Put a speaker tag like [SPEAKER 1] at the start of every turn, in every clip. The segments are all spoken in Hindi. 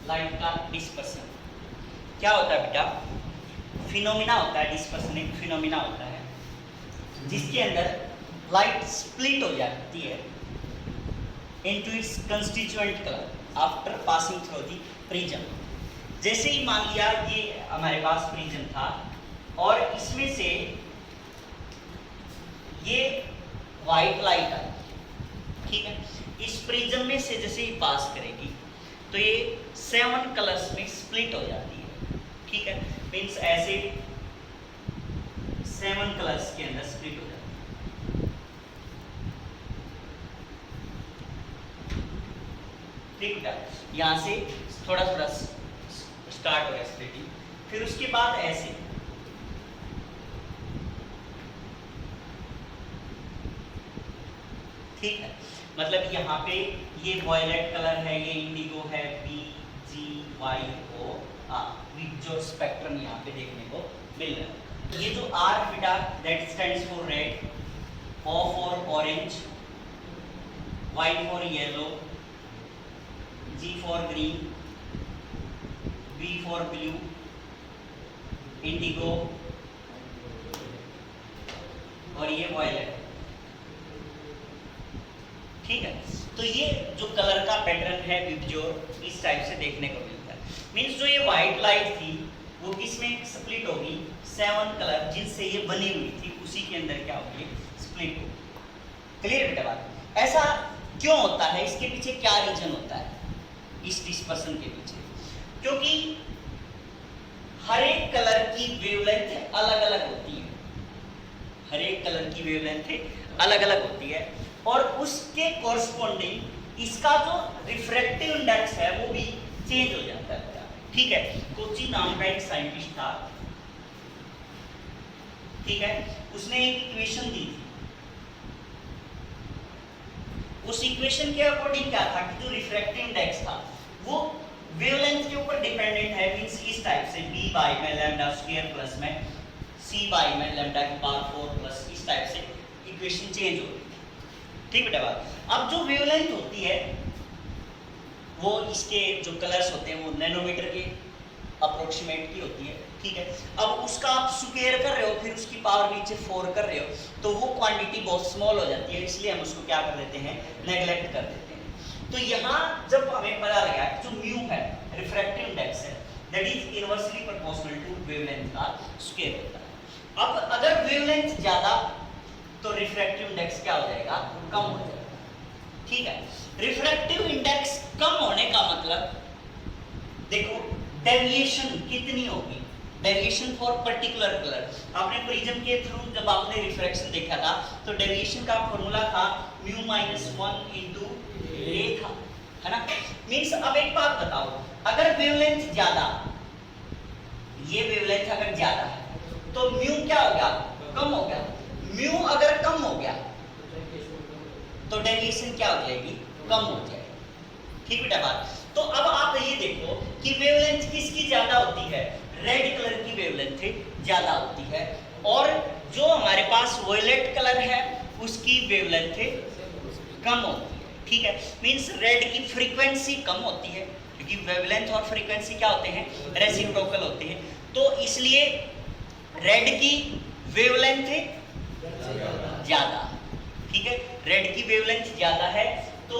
[SPEAKER 1] लाइट का डिस्पर्सन। क्या होता है बेटा? फिनोमिना होता है, डिस्पर्सन एक फिनोमिना होता है जिसके अंदर लाइट स्प्लिट हो जाती है into its constituent colour after passing through the prism. जैसे ही मान लिया ये हमारे पास प्रिज्म था और इसमें से ये व्हाइट लाइट आई, ठीक है, इस प्रिज्म में से जैसे ही पास करेगी तो ये 7 कलर्स में स्प्लिट हो जाती है, ठीक है, मीन्स ऐसे 7 कलर्स के अंदर स्प्लिट हो जाती है, ठीक है। यहां से थोड़ा थोड़ा स्टार्ट हो गया स्प्लिटिंग, फिर उसके बाद ऐसे, ठीक है, मतलब यहाँ पे ये वॉयलेट कलर है, ये इंडिगो है, BGYO जो स्पेक्ट्रम यहाँ पे देखने को मिल रहा है। ये जो R बेटा that stands for red, O for orange, Y for yellow, G for green, B for blue, Indigo और ये वॉयलेट, ठीक है। तो ये जो कलर का पैटर्न है विबज्योर इस टाइप से देखने को मिलता है। मींस जो ये व्हाइट लाइट थी वो किसमें स्प्लिट होगी? 7 कलर जिनसे ये बनी हुई थी उसी के अंदर क्या होगी? स्प्लिट होगी। क्लियर बेटा बात? ऐसा क्यों होता है? इसके पीछे क्या रीजन होता है इस डिस्पर्सन के पीछे? क्योंकि हर एक कलर की वेवलेंथ अलग अलग होती है, हर एक कलर की वेवलेंथ अलग अलग होती है और उसके कॉरस्पॉन्डिंग इसका जो रिफ्रैक्टिव इंडेक्स है वो भी चेंज हो जाता है, ठीक है। कोची नाम का एक साइंटिस्ट था, ठीक है, उसने एक इक्वेशन दी थी। उस इक्वेशन के अकॉर्डिंग क्या था कि जो रिफ्रैक्टिव इंडेक्स था वो वेवलेंथ के ऊपर डिपेंडेंट है, मींस इस टाइप से b बाई में लैम्डा स्क्वायर प्लस में c बाई में लैम्डा की पावर 4 प्लस, इस टाइप से इक्वेशन चेंज हो रही है, ठीक बेटा बात। अब जो वेवलेंथ होती है वो इसके जो कलर्स होते हैं वो नैनोमीटर के अप्रोक्सीमेट की होती है, ठीक है। अब उसका आप स्क्वायर कर रहे हो, फिर उसकी पावर नीचे 4 कर रहे हो, तो वो क्वांटिटी बहुत स्मॉल हो जाती है, इसलिए हम उसको क्या कर देते हैं? नेग्लेक्ट कर देते हैं। तो यहाँ जब हमें पता लगा कि जो म्यू है रिफ्रैक्टिव इंडेक्स है that is inversely proportional to wavelength का स्क्वायर होता है। अब अगर वेवलेंथ ज्यादा तो रिफ्रैक्टिव इंडेक्स क्या हो जाएगा? कम हो जाएगा, ठीक है। रिफ्रैक्टिव इंडेक्स कम होने का मतलब देखो डेविएशन कितनी होगी, डेविएशन फॉर पर्टिकुलर कलर। आपने प्रिज्म के थ्रू जब आपने रिफ्रैक्शन देखा था तो डेविएशन का फॉर्मूला था म्यू माइनस 1 इंटू ए था, है ना। मीन्स अब एक बात बताओ, अगर वेवलेंथ ज्यादा, ये वेवलेंथ अगर ज्यादा है तो म्यू क्या हो गया? कम हो गया। म्यू अगर कम हो गया तो डेविएशन क्या हो जाएगी? कम हो जाएगी, ठीक बेटा बात। तो अब आप ये देखो कि वेवलेंथ किसकी ज्यादा होती है? रेड कलर की वेवलेंथ ज्यादा होती है और जो हमारे पास वॉयलेट कलर है उसकी वेवलेंथ कम होती है, ठीक है। मींस रेड की फ्रीक्वेंसी कम होती है क्योंकि वेवलेंथ और फ्रीक्वेंसी क्या होते हैं? रेसिप्रोकल होते हैं, तो इसलिए रेड की वेवलेंथ ज्यादा, ठीक है। रेड की वेवलेंथ ज्यादा है तो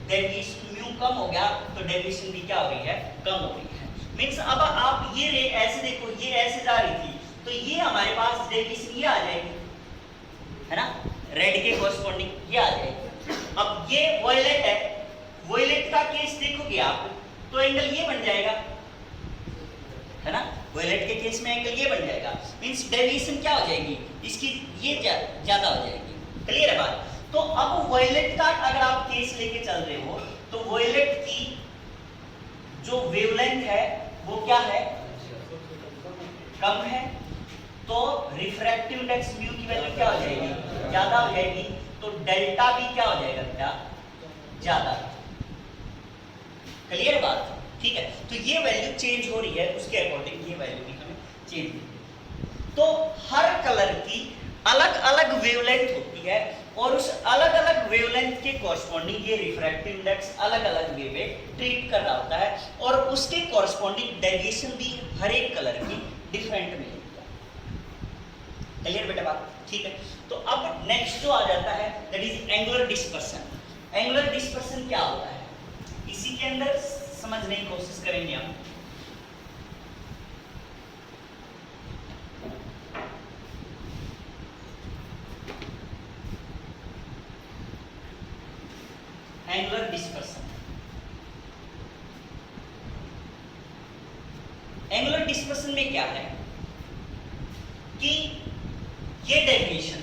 [SPEAKER 1] डेविएशन म्यू कम हो गया तो डेविएशन भी क्या हो रही है? कम हो रही है। मींस अब आप ये रे ऐसे देखो, ये ऐसे जा रही थी तो ये हमारे पास डेविएशन ये आ जाएगी, है ना, रेड के कॉरस्पॉन्डिंग ये आ जाएगी। अब ये वॉयलेट है, वॉयलेट का केस देखोगे आप तो एंगल ये बन जाएगा, है ना, वॉयलेट के केस में एंगल ये बन जाएगा, मींस डेविएशन क्या हो जाएगी? इसकी ये ज्यादा हो जाएगी, क्लियर है बात। तो अब वॉयलेट का अगर आप केस लेके चल रहे हो तो वॉयलेट की जो वेवलेंथ है वो क्या है? कम है, तो रिफ्रैक्टिव इंडेक्स म्यू की वैल्यू क्या हो जाएगी? ज्यादा हो जाएगी, तो डेल्टा भी क्या हो जाएगा बेटा? ज्यादा। क्लियर बात, ठीक है। तो ये वैल्यू चेंज हो रही है, उसके अकॉर्डिंग ये वैल्यू भी हमें चेंज। तो हर कलर की अलग अलग वेवलेंथ होती है और उस अलग अलग वेवलेंथ के कॉरस्पॉन्डिंग ये रिफ्रैक्टिव इंडेक्स अलग अलग वे में ट्रीट कर रहा होता है और उसके कॉरस्पॉन्डिंग डेविएशन भी हर एक कलर की डिफरेंट मिलेगी। क्लियर बेटा बात? ठीक है। तो अब नेक्स्ट जो आ जाता है that is angular dispersion. Angular dispersion क्या होता है इसी के अंदर समझने की कोशिश करेंगे हम। एंगुलर डिस्पर्सन, एंगुलर डिस्पर्सन में क्या है कि ये डेविएशन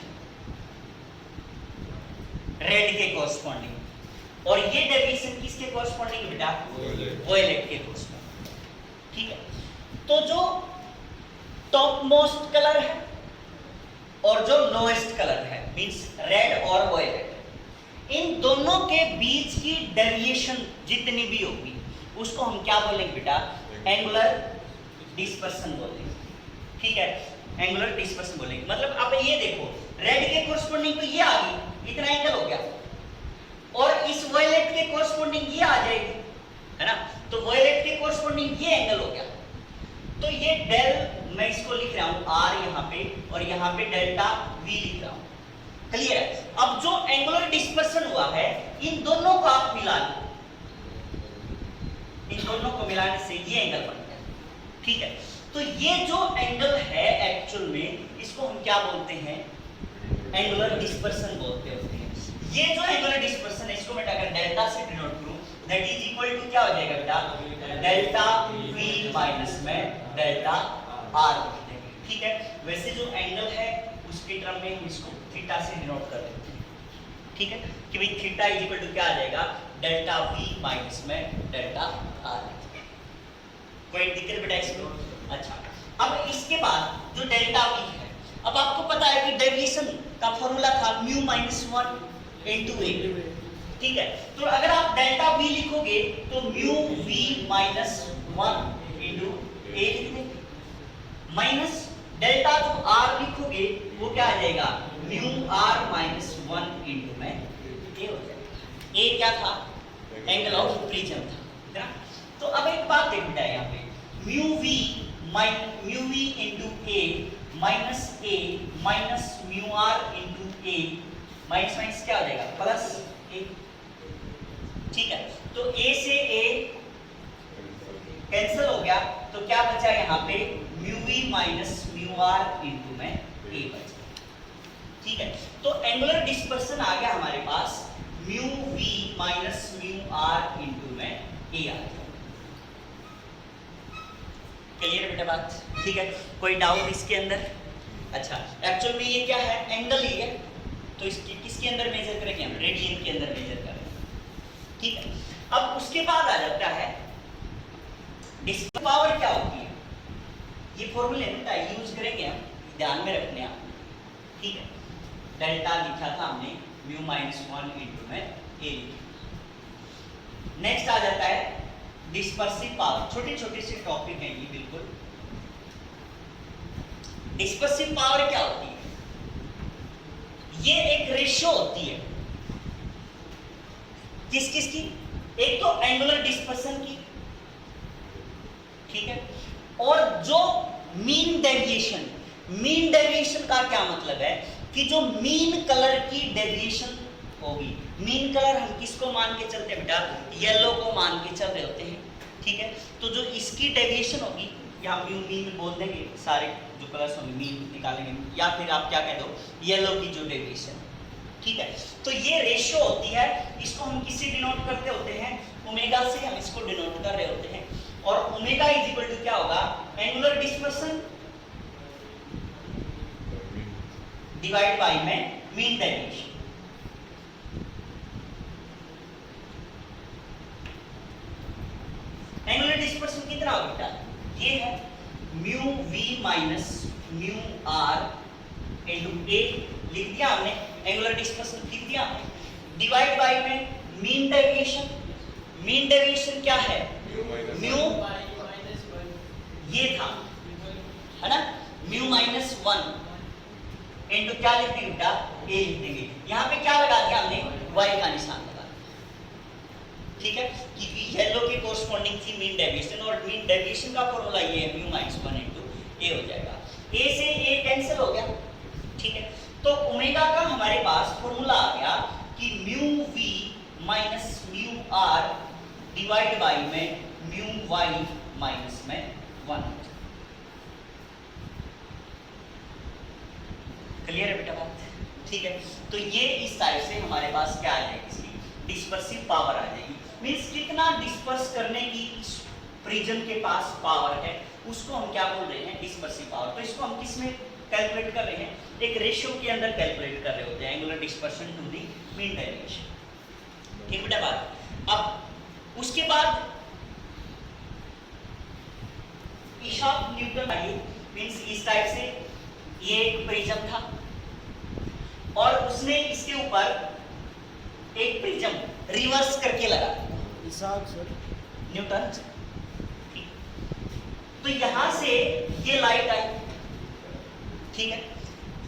[SPEAKER 1] रेड के कॉरस्पॉन्डिंग और ये डेविएशन किसके कॉरस्पॉन्डिंग बेटा? वॉयलेट के कॉरस्पॉन्डिंग। ठीक है। तो जो टॉप मोस्ट कलर है और जो लोएस्ट कलर है मींस रेड और वॉयलेट, इन दोनों के बीच की डेविएशन जितनी भी होगी उसको हम क्या बोलेंगे बेटा? एंगुलर डिस्पर्सन बोलेंगे। ठीक है, एंगुलर डिस्पर्सन बोलेंगे। मतलब आप ये देखो रेड के कॉरस्पॉन्डिंग तो ये आ गई, इतना एंगल हो गया, और इस वॉयलेट के कॉरस्पॉन्डिंग ये आ जाएगी, है ना? तो वॉयलेट के कॉरस्पॉन्डिंग ये एंगल हो गया। तो ये डेल मैं इसको लिख रहा हूं आर यहां पे और यहां पे डेल्टा वी लिख रहा हूं। क्लियर है? अब जो एंगुलर डिस्पर्सन हुआ है इन दोनों को आप मिला लो, इन दोनों को मिलाने से ये एंगल बन गया। ठीक है। तो ये जो एंगल है एक्चुअल में इसको हम क्या बोलते हैं? एंगुलर डिस्पर्सन बोलते हैं। ये जो एंगुलर डिस्पर्सन है इसको मैं अगर डेल्टा से डिनोट करूं दैट इज इक्वल टू क्या हो जाएगा बेटा? डेल्टा v माइनस में डेल्टा r लिख देंगे। ठीक है। वैसे जो एंगल है उसके टर्म में हम इसको थीटा से डिनोट कर देते हैं। ठीक है कि भाई थीटा इज इक्वल टू क्या आ जाएगा? डेल्टा v माइनस में डेल्टा r। कोई दिक्कत बेटा इसमें? अच्छा, अब इसके बाद जो डेल्टा v है, अब आपको पता है कि डेविएशन का फॉर्मूला था म्यू माइनस 1 इनटू a। ठीक है। तो अगर आप डेल्टा v लिखोगे तो mu v minus 1 into a लिख देंगे, माइनस डेल्टा जो r लिखोगे वो क्या आ जाएगा? म्यू r माइनस 1 इनटू में a हो जाएगा। a क्या था? एंगल ऑफ प्रिज्म था, है ना? तो अब एक बात देख बेटा यहाँ पे mu v into a minus a minus mu r into a minus minus क्या हो जाएगा? Plus a। ठीक है। तो a से a कैंसिल हो गया तो क्या बचा यहाँ पे? Mu v minus mu r into में a बचा। ठीक है। तो एंगुलर डिस्पर्सन आ गया हमारे पास mu v minus mu r into में a आ गया। क्लियर बेटा बात? ठीक है। कोई डाउट इसके अंदर? अच्छा, एक्चुअल में ये क्या है? एंगल ही है, तो इसकी किसके अंदर मेजर करेंगे हम? रेडियन के अंदर मेजर करेंगे। ठीक है। अब उसके बाद आ जाता है डिस्पर्सिव पावर क्या होती है? ये फॉर्मूले बेटा यूज करेंगे हम, ध्यान में रखने आप। ठीक है। डेल्टा लिखा था हमने म्यू माइनस 1 इनटू में a लिखा। नेक्स्ट आ जाता है डिस्पर्सिव पावर। छोटे छोटे से टॉपिक हैं ये बिल्कुल। डिस्पर्सिव पावर क्या होती है? ये एक रेशियो होती है किस किस की? एक तो एंगुलर डिस्पर्सन की, ठीक है, और जो मीन डेविएशन। मीन डेविएशन का क्या मतलब है कि जो मीन कलर की डेविएशन होगी। मीन कलर हम किसको मान के चलते हैं बेटा? येलो को मान के चल रहे होते हैं। ठीक है। तो जो इसकी डेविएशन होगी यहाँ मीन बोल देंगे, सारे जो कलर्स होंगे मीन निकालेंगे, या फिर आप क्या कह दो येलो की जो डेविएशन। ठीक है। तो ये रेशियो होती है, इसको हम किससे डिनोट करते होते हैं? ओमेगा से हम इसको डिनोट कर रहे होते हैं। और ओमेगा इज इक्वल टू क्या होगा? एंगुलर डिस्पर्सन डिवाइड बाय में मीन डेविएशन। एंगुलर डिस्पर्सन कितना होगा बेटा? ये है mu v minus mu r into a लिख दिया हमने, एंगुलर डिस्पर्सन लिख दिया हमने, डिवाइड बाय में मीन डेविएशन। मीन डेविएशन क्या है? म्यू ये था, है ना, म्यू माइनस 1 इनटू क्या लिख देंगे बेटा, ए लिख देंगे। यहाँ पे क्या लगा दिया हमने, y का निशान लगा दिया, ठीक है, क्योंकि येलो के कोरस्पॉन्डिंग थी मीन डेविएशन, और मीन डेविएशन का फॉर्मूला ये है म्यू माइनस 1 इनटू ए हो जाएगा। ए से ए कैंसिल हो गया, ठीक है, तो ओमेगा का हमारे पास फॉर्मूला आ गया कि mu v minus mu r divide by में म्यू वाई माइनस में 1। क्लियर है बेटा बात, ठीक है। तो ये इस टाइप से हमारे पास क्या आ जाएगी, इसकी डिस्पर्सिव पावर आ जाएगी। मींस कितना डिस्पर्स करने की प्रिज्म के पास पावर है उसको हम क्या बोल रहे हैं, डिस्पर्सिव पावर। तो इसको हम किस में कैलकुलेट कर रहे हैं, एक रेशियो के अंदर कैलकुलेट कर रहे होते हैं, angular dispersion to the mean deviation, ठीक बेटा बात। अब उसके बाद इशाक न्यूटन आई, मींस इस टाइप से ये एक प्रिज्म था और उसने इसके ऊपर एक प्रिज्म रिवर्स करके लगा न्यूटन। तो यहां से ये लाइट आई, ठीक है,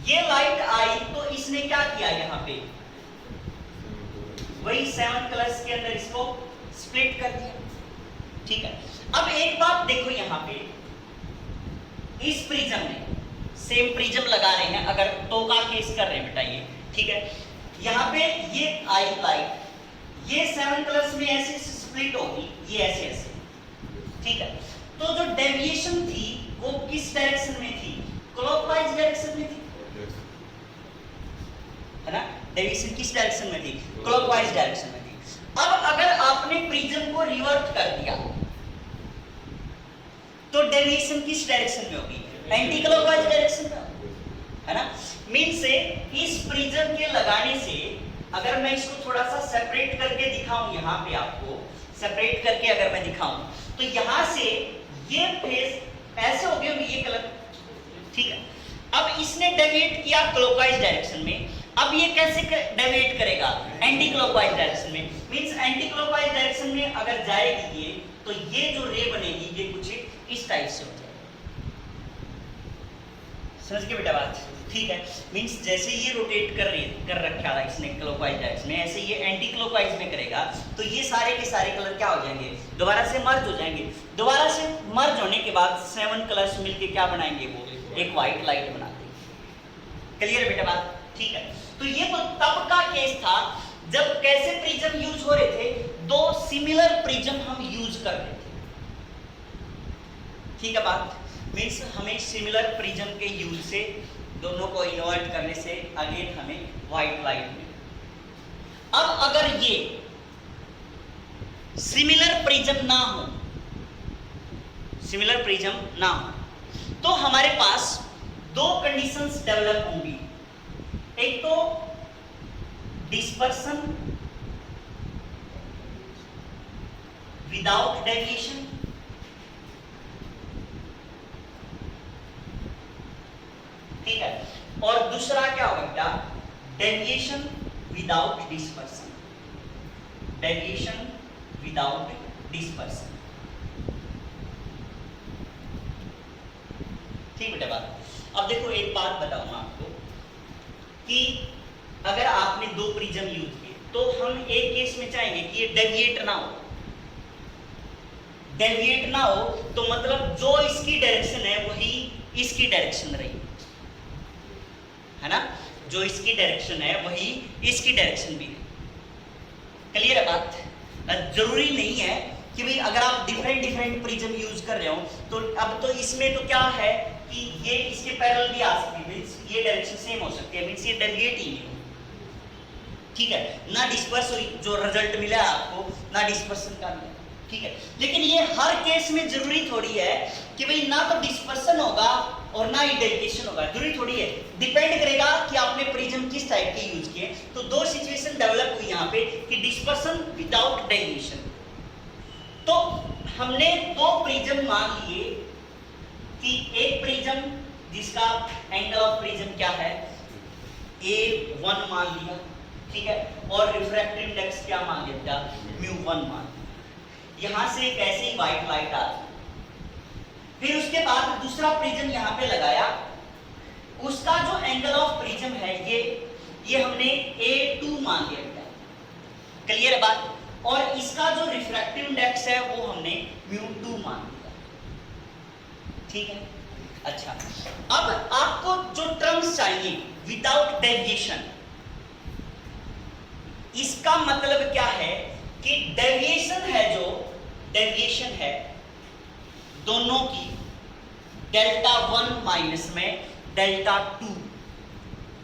[SPEAKER 1] ये लाइट आई तो इसने क्या किया, यहाँ पे वही 7 कलर्स के अंदर इसको स्प्लिट कर दिया, ठीक है। अब एक बात देखो, यहाँ पे इस प्रिज्म में सेम प्रिज्म लगा रहे हैं, अगर तो का केस कर रहे हैं बेटा ये, ठीक है, यहाँ पे ये आई लाइट ये 7 कलर्स में ऐसे स्प्लिट होगी, ये ऐसे ऐसे, ठीक है। तो जो डेविएशन थी वो किस डायरेक्शन में थी, क्लॉकवाइज डायरेक्शन में थी, है ना, डेविएशन किस डायरेक्शन में थी, क्लॉकवाइज डायरेक्शन में थी। अब अगर आपने प्रिज्म को रिवर्ट कर दिया तो डेविएशन किस डायरेक्शन में होगी, एंटी क्लॉकवाइज डायरेक्शन में, है ना। मीन से इस प्रिज्म के लगाने से अगर मैं इसको थोड़ा सा सेपरेट करके दिखाऊं, यहाँ पे आपको सेपरेट करके अगर मैं दिखाऊं तो यहाँ से ये फेस ऐसे हो गया, ये कलर, ठीक है। अब इसने डेविएट किया क्लॉकवाइज डायरेक्शन में, अब ये कैसे डेविएट करेगा, एंटी क्लॉकवाइज डायरेक्शन में। मींस एंटी क्लॉकवाइज डायरेक्शन में अगर जाएगी ये, तो ये जो रे बनेगी ये कुछ इस टाइप से हो जाएगी, समझ गए बेटा बात, ठीक है। मींस जैसे ये रोटेट कर रखा था इसने क्लॉकवाइज डायरेक्शन में, ऐसे ये एंटी क्लॉकवाइज में करेगा तो ये सारे के सारे कलर क्या हो जाएंगे, दोबारा से मर्ज हो जाएंगे। दोबारा से मर्ज होने के बाद 7 कलर्स मिलके क्या बनाएंगे, वो एक व्हाइट लाइट बना देंगे। क्लियर बेटा बात, ठीक है। तो ये तो तब का केस था जब कैसे प्रिज्म यूज हो रहे थे, 2 सिमिलर प्रिज्म हम यूज कर रहे थे, ठीक है बात। मींस हमें सिमिलर प्रिज्म के यूज से दोनों को इन्वर्ट करने से अगेन हमें व्हाइट लाइट मिली। अब अगर ये सिमिलर प्रिज्म ना हो, सिमिलर प्रिज्म ना हो तो हमारे पास 2 कंडीशंस डेवलप होंगी, एक तो डिस्पर्सन विदाउट डेविएशन, ठीक है, और दूसरा क्या होगा बेटा, deviation without dispersion, deviation without dispersion, ठीक बेटा बात। अब देखो एक बात बताऊं आपको कि अगर आपने 2 प्रिज्म यूज किए तो हम एक केस में चाहेंगे कि ये डेविएट ना हो, डेविएट ना हो तो मतलब जो इसकी डायरेक्शन है वही इसकी डायरेक्शन रही, है ना, जो इसकी डायरेक्शन है वही इसकी डायरेक्शन भी है। क्लियर है बात। जरूरी नहीं है कि भाई अगर आप डिफरेंट प्रिज्म यूज कर रहे हो तो अब तो इसमें तो क्या है कि ये इसके पैरेलल भी आ सकती है, मींस ये डायरेक्शन सेम हो सकती है, मींस ये डेविएट ही नहीं, ठीक है, ना डिस्पर्स हुई, जो रिजल्ट मिला आपको ना डिस्पर्सन का मिला, ठीक है। लेकिन ये हर केस में जरूरी थोड़ी है कि भाई ना तो डिस्पर्सन होगा और ना ही डेविएशन होगा, जरूरी थोड़ी है, डिपेंड करेगा कि आपने प्रिज्म किस टाइप के यूज किए। तो 2 सिचुएशन डेवलप हुई यहाँ पे कि डिस्पर्सन विदाउट डेविएशन। तो हमने 2 प्रिज्म मान लिए कि एक प्रिज्म जिसका एंगल ऑफ प्रिज्म क्या है, A1 मान लिया, ठीक है, और रिफ्रैक्टिव इंडेक्स क्या मान लिया, μ1 मान लिया। यहां से कैसे ही व्हाइट लाइट आ, फिर उसके बाद दूसरा प्रिज्म यहां पे लगाया उसका जो एंगल ऑफ प्रिज्म है ये हमने A2 मान लिया बेटा, क्लियर है बात। और इसका जो रिफ्रैक्टिव इंडेक्स है वो हमने μ2 मान लिया, ठीक है। अच्छा, अब आपको जो टर्म्स चाहिए विदाउट डेविएशन, इसका मतलब क्या है कि डेविएशन है, जो डेविएशन है दोनों की डेल्टा 1 माइनस में डेल्टा 2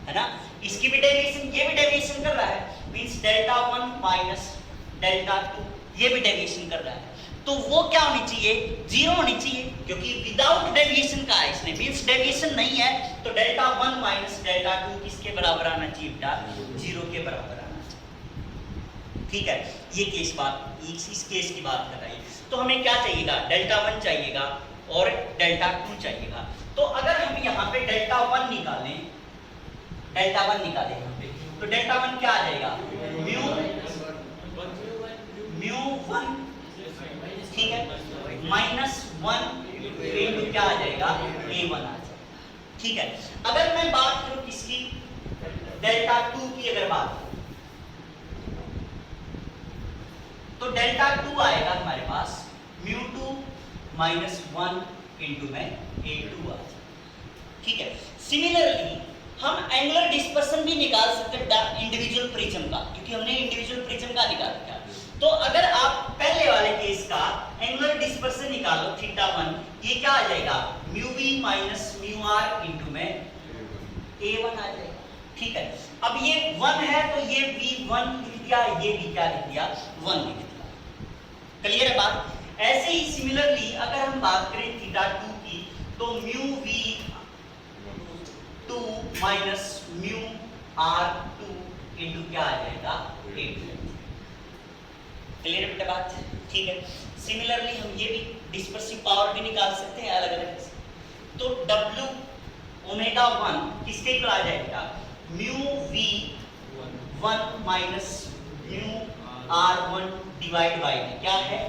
[SPEAKER 1] है ना, इसकी भी डेविएशन, ये भी डेविएशन कर रहा है, मींस डेल्टा 1 माइनस डेल्टा 2 ये भी डेविएशन कर रहा है, तो वो क्या होनी चाहिए, 0 होनी चाहिए, क्योंकि विदाउट डेविएशन का है इसने, मींस डेविएशन नहीं है, तो डेल्टा 1 माइनस डेल्टा 2 किसके बराबर आना चाहिए बेटा, 0 के बराबर आना चाहिए, ठीक है। ये केस बात, इस केस की बात कर रही है। तो हमें क्या चाहिएगा, डेल्टा 1 चाहिएगा और डेल्टा 2 चाहिएगा। तो अगर हम यहाँ पे डेल्टा 1 निकालें, डेल्टा 1 निकालें यहाँ पे, तो डेल्टा 1 क्या आ जाएगा, म्यू 1, ठीक है, माइनस 1 इंटू क्या आ जाएगा, A1 आ जाएगा, ठीक है। अगर मैं बात करूं किसकी, डेल्टा 2 की अगर बात करूं, तो डेल्टा 2 आएगा हमारे पास μ2 माइनस 1 इंटू में A2 आ जाएगा, ठीक है। सिमिलरली हम एंगुलर डिस्पर्सन भी निकाल सकते हैं इंडिविजुअल प्रिज्म का, क्योंकि हमने इंडिविजुअल प्रिज्म का निकाल दिया। तो अगर आप पहले वाले केस का एंगुलर डिस्पर्सन निकालो थीटा 1, ये क्या आ जाएगा, μv माइनस μr इंटू में A1 आ जाएगा, ठीक है। अब ये 1 है तो ये v1 लिख दिया, ये भी क्या लिख दिया, 1 लिख दिया, क्लियर है बात। ऐसे ही सिमिलरली अगर हम बात करें थीटा 2 की, तो μv 2 माइनस μr2 इंटू क्या आ जाएगा, A2, क्लियर है बेटा बात, ठीक है। सिमिलरली हम ये भी डिस्पर्सिव पावर भी निकाल सकते हैं अलग अलग, तो W ओमेगा 1 किसके इक्वल आ जाएगा, μv1 minus μr1 divide by क्या है,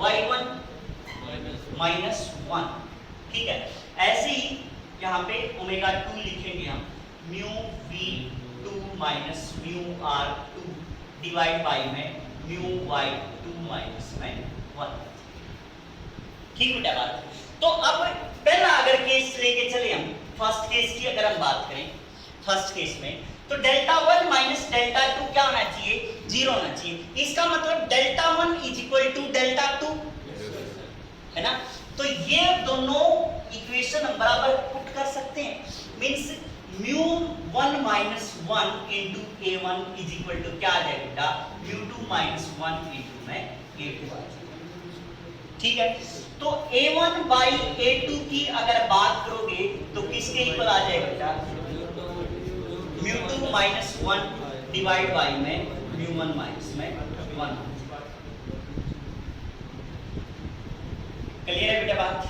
[SPEAKER 1] μy1 माइनस 1, ठीक है। ऐसे ही यहाँ पे ओमेगा 2 लिखेंगे हम, μv2 minus μr2 divide by में μy2 माइनस में 1, ठीक बेटा बात। तो अब पहला अगर केस लेके चले हम, फर्स्ट केस की अगर हम बात करें, फर्स्ट केस में तो डेल्टा 1 माइनस डेल्टा 2 क्या होना चाहिए, 0 होना चाहिए। इसका मतलब delta 1 is equal to delta 2 है ना, तो ये दोनों इक्वेशन हम बराबर पुट कर सकते हैं, means μ1 minus 1 into A1 is equal to क्या आ जाएगा बेटा, μ2 माइनस 1 इंटू में A2 आ जाएगा, ठीक है। तो A1 बाई A2 की अगर बात करोगे तो किसके इक्वल आ जाएगा बेटा, μ2 माइनस 1 डिवाइड बाई में μ1 माइनस में 1, क्लियर है बेटा बात,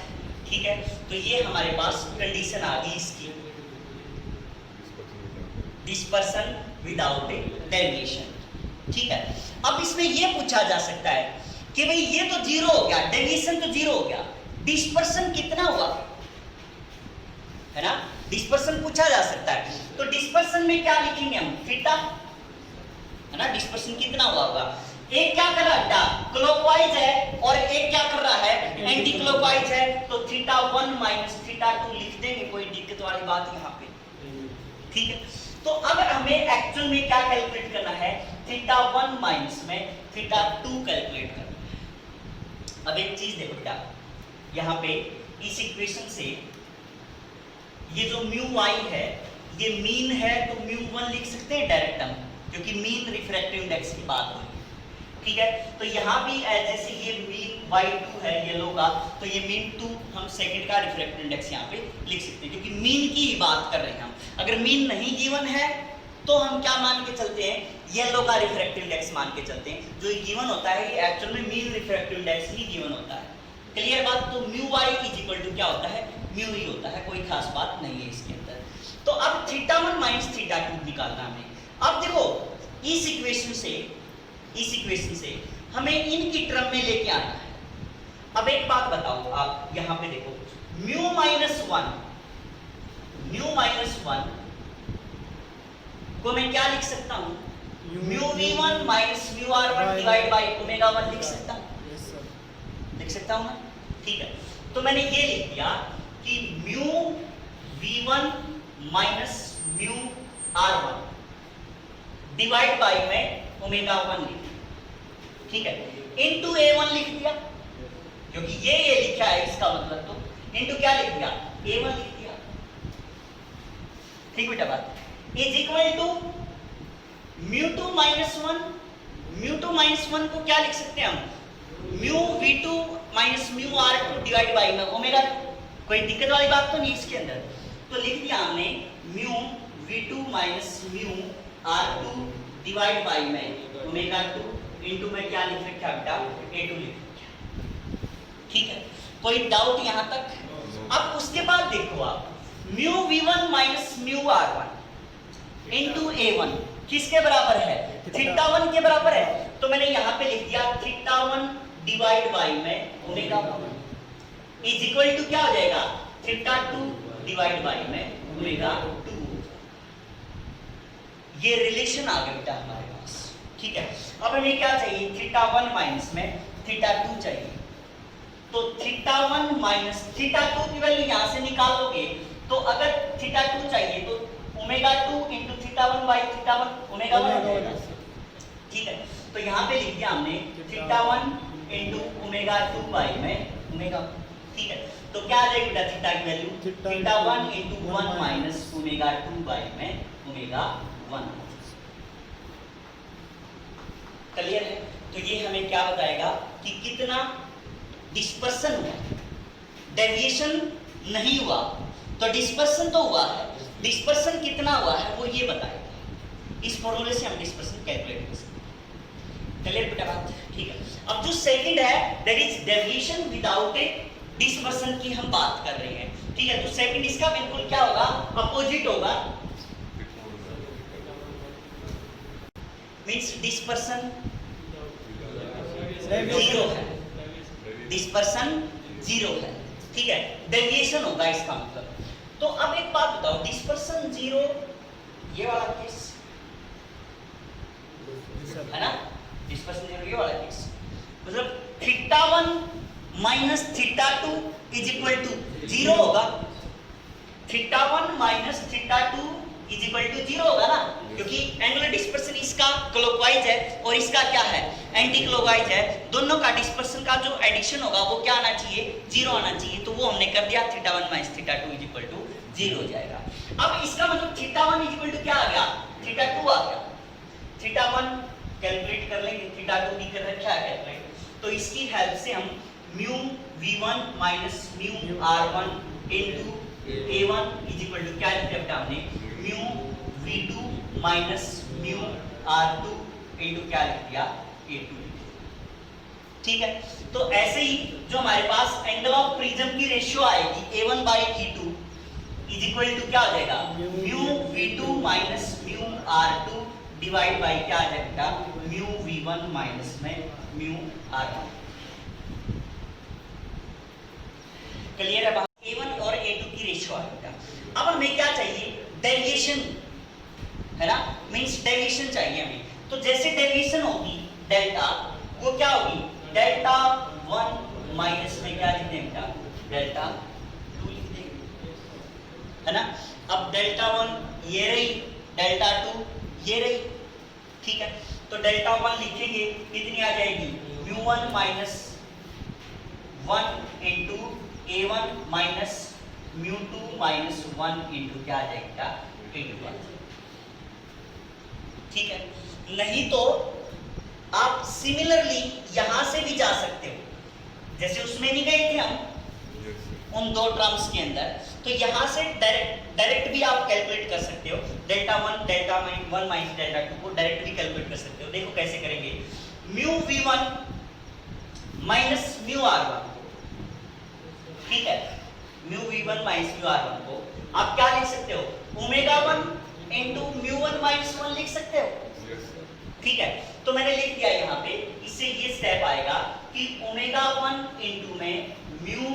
[SPEAKER 1] ठीक है। तो ये हमारे पास कंडीशन आ गई इसकी, डिस्पर्सन विदाउट डेविएशन, ठीक है। अब इसमें यह पूछा जा सकता है कि भाई ये तो 0 हो गया, डेविएशन तो 0 हो गया, डिस्पर्सन कितना हुआ, है ना, डिस्पर्सन पूछा जा सकता है। तो डिस्पर्सन में क्या लिखेंगे हम, थीटा, है ना, डिस्पर्सन कितना हुआ होगा, एक क्या कर रहा है, क्लॉकवाइज है, और एक क्या कर रहा है, एंटी क्लॉकवाइज है, तो थीटा 1 माइनस थीटा 2 लिख देंगे, कोई दिक्कत वाली बात यहाँ पे, ठीक है। तो अब हमें एक्चुअल में क्या कैलकुलेट करना है, थीटा 1 माइनस में थीटा 2 कैलकुलेट करना है। अब एक चीज देखो बेटा, यहाँ पे इस इक्वेशन से ये जो μy है ये मीन है, तो μ1 लिख सकते हैं डायरेक्ट हम, क्योंकि मीन रिफ्रैक्टिव इंडेक्स की बात हुई, ठीक है। तो यहाँ भी जैसे ये मीन y2 है येलो का, तो ये मीन 2 हम सेकंड का रिफ्रैक्टिव इंडेक्स यहाँ पे लिख सकते हैं, क्योंकि मीन की ही बात कर रहे हैं हम। अगर मीन नहीं गिवन है तो हम क्या मान के चलते हैं, येलो का रिफ्रैक्टिव इंडेक्स मान के चलते हैं। जो गिवन होता है ये एक्चुअल में मीन रिफ्रैक्टिव इंडेक्स ही गिवन होता है, क्लियर बात। तो μy इज इक्वल टू क्या होता है, म्यू ही होता है, कोई खास बात नहीं है इसके अंदर। तो अब थीटा 1 माइनस थीटा 2 निकालना हमें। अब देखो इस इक्वेशन से हमें इनकी टर्म में लेके आना है। अब एक बात बताओ, आप यहाँ पे देखो म्यू माइनस 1 म्यू माइनस 1 को मैं क्या लिख सकता हूं, mu v1 minus mu r1 divide by omega 1 लिख सकता हूं।
[SPEAKER 2] यस सर,
[SPEAKER 1] लिख सकता हूं ना, ठीक है। तो मैंने ये लिख दिया कि mu v1 minus mu r1 divide by में ओमेगा 1 लिख दिया, ठीक है, इनटू a1 लिख दिया, क्योंकि ये लिखा है इसका मतलब, तो इनटू क्या लिख दिया, a1 लिख दिया, ठीक बेटा बात, is equal to mu 2 minus 1, mu 2 minus 1 को क्या लिख सकते हैं हम, mu v2 minus mu r2 divide by में ओमेगा 2, कोई दिक्कत वाली बात तो नहीं इसके अंदर, तो लिख दिया हमने mu v2 minus mu r2 divide by में ओमेगा 2 इनटू में क्या लिख रखा बेटा, a2 लिख रखा, ठीक है, कोई डाउट यहां तक। अब उसके बाद देखो आप, mu v1 minus mu r1 into a1 किसके बराबर है, थीटा 1 के बराबर है, तो मैंने यहां पे लिख दिया थीटा 1 डिवाइड बाय में ओमेगा 1 इज इक्वल टू क्या हो जाएगा, थीटा 2 डिवाइड बाय में ओमेगा 2। ये रिलेशन आ गया बेटा हमारे पास, ठीक है। अब हमें क्या चाहिए, थीटा 1 माइनस में थीटा 2 चाहिए, तो थीटा 1 माइनस थीटा 2 की वैल्यू यहां से निकालोगे, तो अगर थीटा 2 चाहिए तो omega 2 into theta 1 by theta 1 omega 1, ठीक है। तो यहां पे लिख दिया हमने थीटा 1 इनटू ओमेगा 2 बाय में ओमेगा, ठीक है। तो क्या आ जाएगा बेटा थीटा की value, theta 1 into 1 minus omega 2 by में ओमेगा 1। क्लियर है? तो ये हमें क्या बताएगा कि कितना डिस्पर्सन हुआ, डेविएशन नहीं हुआ, तो डिस्पर्सन तो हुआ है, डिस्पर्सन कितना हुआ है वो ये बताएगा, इस फॉर्मूले से हम डिस्पर्सन कैलकुलेट कर सकते हैं। क्लियर बेटा बात, ठीक है। अब जो सेकंड है that is deviation without A dispersion की हम बात कर रहे हैं, ठीक है। तो सेकंड इसका बिल्कुल क्या होगा, अपोजिट होगा, मींस डिस्पर्सन जीरो है, डिस्पर्सन जीरो है, ठीक है, डेविएशन होगा इसका मतलब। तो अब एक बात बताओ, डिस्पर्सन जीरो ये वाला केस है ना, डिस्पर्सन जीरो ये वाला केस, मतलब theta 1 minus theta 2 is equal to zero होगा, theta 1 minus theta 2 is equal to zero होगा ना, क्योंकि एंगुलर डिस्पर्सन इसका क्लॉकवाइज है और इसका क्या है, एंटी क्लॉकवाइज है, दोनों का डिस्पर्सन का जो एडिशन होगा वो क्या आना चाहिए, जीरो आना चाहिए, तो वो हमने कर दिया, theta 1 minus theta 2 is equal to zero हो जाएगा। अब इसका मतलब थीटा 1 इज इक्वल टू क्या आ गया, थीटा 2 आ गया, थीटा 1 कैलकुलेट कर लेंगे, थीटा 2 भी कर रखा है कैलकुलेट, तो इसकी हेल्प से हम mu v1 minus mu r1 into a1 is equal to क्या लिख दिया हमने, mu v2 minus mu r2 into क्या लिख दिया, a2, ठीक है। तो ऐसे ही जो हमारे पास एंगल ऑफ प्रिज्म की रेशियो आएगी a1 bye e2 is equal to क्या हो जाएगा, mu v2 minus mu r2 divide bye क्या आ जाएगा, म्यू v1 माइनस में म्यू r1। क्लियर है बात, a1 और a2 की रेशियो आएगा। अब हमें क्या चाहिए, डेविएशन है ना, मींस डेविएशन चाहिए हमें, तो जैसे डेविएशन होगी डेल्टा, वो क्या होगी, डेल्टा 1 माइनस में क्या लिख दें बेटा, डेल्टा 2 लिख देंगे, है ना। अब डेल्टा 1 ये रही, डेल्टा 2 ये रही, ठीक है। तो डेल्टा 1 लिखेंगे कितनी आ जाएगी, mu 1 minus 1 into a1 minus mu 2 minus 1 into क्या आ जाएगा, a2, ठीक है। नहीं तो आप सिमिलरली यहां से भी जा सकते हो, जैसे उसमें नहीं गए थे हम उन दो टर्म्स के अंदर, तो यहां से डायरेक्ट भी आप कैलकुलेट कर सकते हो, डेल्टा 1 डेल्टा 1 माइनस डेल्टा 2 को डायरेक्ट भी कैलकुलेट कर सकते हो। देखो कैसे करेंगे, mu v1 minus mu r1, ठीक है, mu v1 minus mu r1 को आप क्या लिख सकते हो, ओमेगा 1 इनटू म्यू 1 माइनस 1 लिख सकते हो, ठीक है। तो मैंने लिख दिया यहाँ पे, इससे ये स्टेप आएगा कि ओमेगा 1 इनटू में म्यू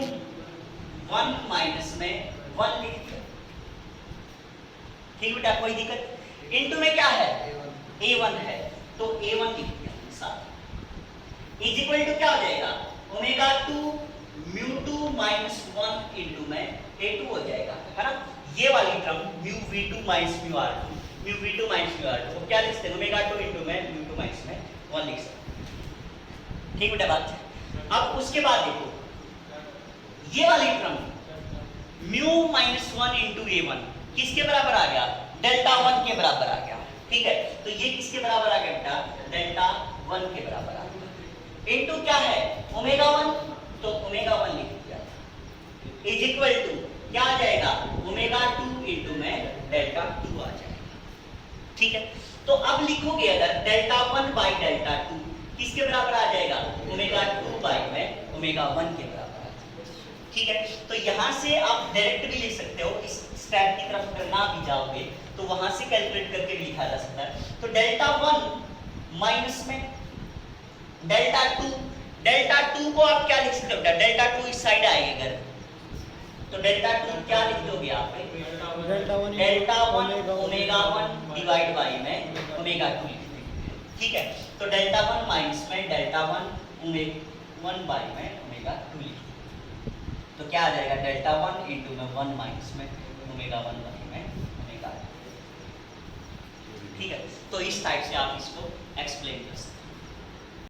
[SPEAKER 1] 1 माइनस में 1 लिख दिया, ठीक बेटा, कोई दिक्कत? इनटू में क्या है? a1 है, तो a1 लिख दिया साथ, इज इक्वल टू क्या हो जाएगा? ओमेगा 2 म्यू 2 माइनस 1 इनटू में a2 हो जाएगा, है ना? ये वाली term mu v2 minus mu r2, mu v2 minus mu r2 को क्या लिख सकते हैं? ओमेगा 2 इनटू में म्यू 2 माइनस में 1 लिख सकते हैं। ठीक बेटा बात? अब उसके बाद देखो ये वाली term mu minus 1 into a1 किसके बराबर आ गया? डेल्टा 1 के बराबर आ गया, ठीक है? तो ये किसके बराबर आ गया बेटा? डेल्टा 1 के बराबर आ गया। इनटू क्या है? ओमेगा 1, तो ओमेगा 1 लिख दिया, इज इक्वल टू क्या आ जाएगा? ओमेगा 2 इनटू में डेल्टा 2 आ जाएगा, ठीक है? तो अब लिखोगे अगर डेल्टा 1 बाई डेल्टा 2 किसके बराबर आ जाएगा? ओमेगा 2 बाई में ओमेगा 1 के बराबर आ जाएगा, ठीक है? तो यहां से आप डायरेक्ट भी लिख सकते हो, इस स्टेप की तरफ अगर ना भी जाओगे तो वहां से कैलकुलेट करके भी लिखा जा सकता है। तो डेल्टा 1 माइनस में डेल्टा 2, डेल्टा 2 को आप क्या लिख सकते हो? डेल्टा 2 इस साइड आएगा अगर, तो डेल्टा 2 क्या लिख दोगे आप? डेल्टा 1 ओमेगा 1 डिवाइड बाई में ओमेगा 2 लिख दोगे, ठीक है? तो डेल्टा 1 माइनस में डेल्टा 1 ओमेगा 1 बाई में ओमेगा 2 लिख दोगे, तो क्या आ जाएगा? डेल्टा 1 इनटू में 1 माइनस में ओमेगा 1 बाई में ओमेगा 2, ठीक है? तो इस टाइप से आप इसको एक्सप्लेन